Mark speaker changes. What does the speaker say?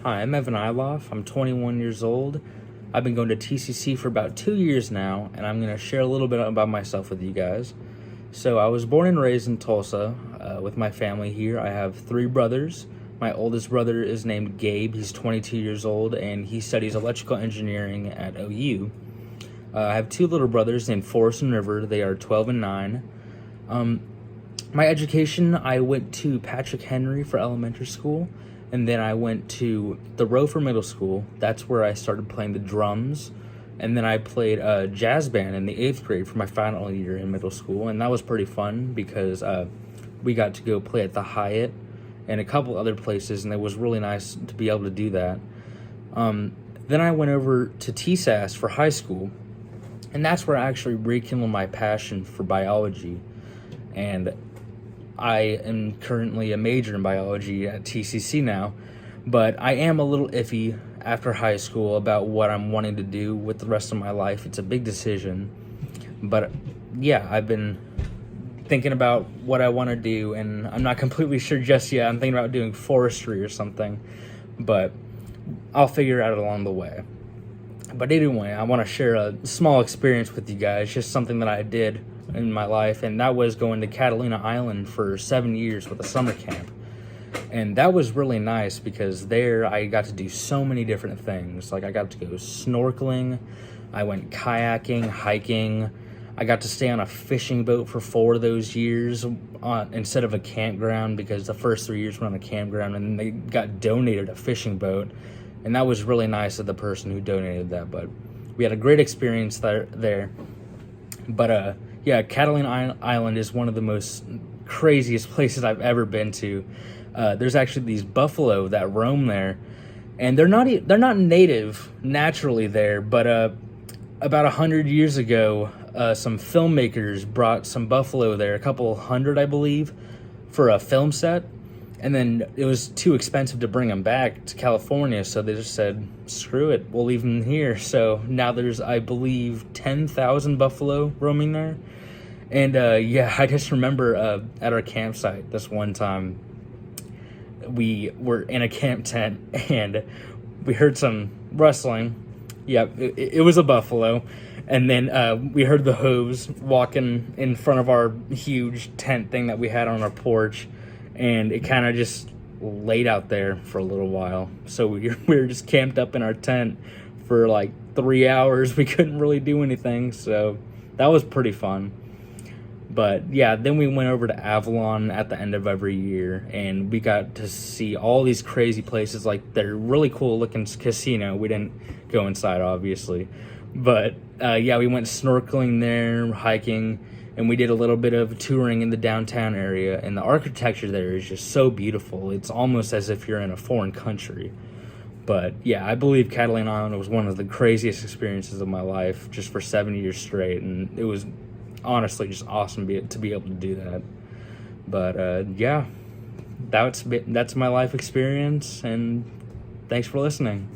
Speaker 1: Hi, I'm Evan Iloff. I'm 21 years old. I've been going to TCC for about 2 years now, and I'm going to share a little bit about myself with you guys. So, I was born and raised in Tulsa with my family here. I have 3 brothers. My oldest brother is named Gabe. He's 22 years old, and he studies electrical engineering at OU. I have 2 little brothers named Forrest and River. They are 12 and 9. My education, I went to Patrick Henry for elementary school, and then I went to the Row for middle school. That's where I started playing the drums, and then I played a jazz band in the 8th grade for my final year in middle school, and that was pretty fun because we got to go play at the Hyatt and a couple other places, and it was really nice to be able to do that. Then I went over to TCC for high school, and that's where I actually rekindled my passion for biology. And I am currently a major in biology at TCC now, but I am a little iffy after high school about what I'm wanting to do with the rest of my life. It's a big decision, but yeah, I've been thinking about what I want to do, and I'm not completely sure just yet. I'm thinking about doing forestry or something, but I'll figure it out along the way. But anyway, I want to share a small experience with you guys, just something that I did in my life, and that was going to Catalina Island for 7 years with a summer camp. And that was really nice because there I got to do so many different things. Like, I got to go snorkeling, I went kayaking, hiking, I got to stay on a fishing boat for 4 of those years instead of a campground, because the first 3 years were on a campground, and they got donated a fishing boat, and that was really nice of the person who donated that. But we had a great experience there. But yeah, Catalina Island is one of the most craziest places I've ever been to. There's actually these buffalo that roam there, and they're not native naturally there, but about 100 years ago, some filmmakers brought some buffalo there, a couple hundred, I believe, for a film set, and then it was too expensive to bring them back to California, so they just said, screw it, we'll leave them here. So now there's, I believe, 10,000 buffalo roaming there. And yeah, I just remember at our campsite this one time, we were in a camp tent and we heard some rustling. Yeah, it was a buffalo. And then we heard the hooves walking in front of our huge tent thing that we had on our porch. And it kind of just laid out there for a little while. So we were just camped up in our tent for like 3 hours. We couldn't really do anything. So that was pretty fun. But yeah, then we went over to Avalon at the end of every year, and we got to see all these crazy places. Like, they're really cool looking casino. We didn't go inside, obviously. But yeah, we went snorkeling there, hiking, and we did a little bit of touring in the downtown area. And the architecture there is just so beautiful. It's almost as if you're in a foreign country. But yeah, I believe Catalina Island was one of the craziest experiences of my life, just for 7 years straight. And it was honestly just awesome to be able to do that. But yeah, that's my life experience, and thanks for listening.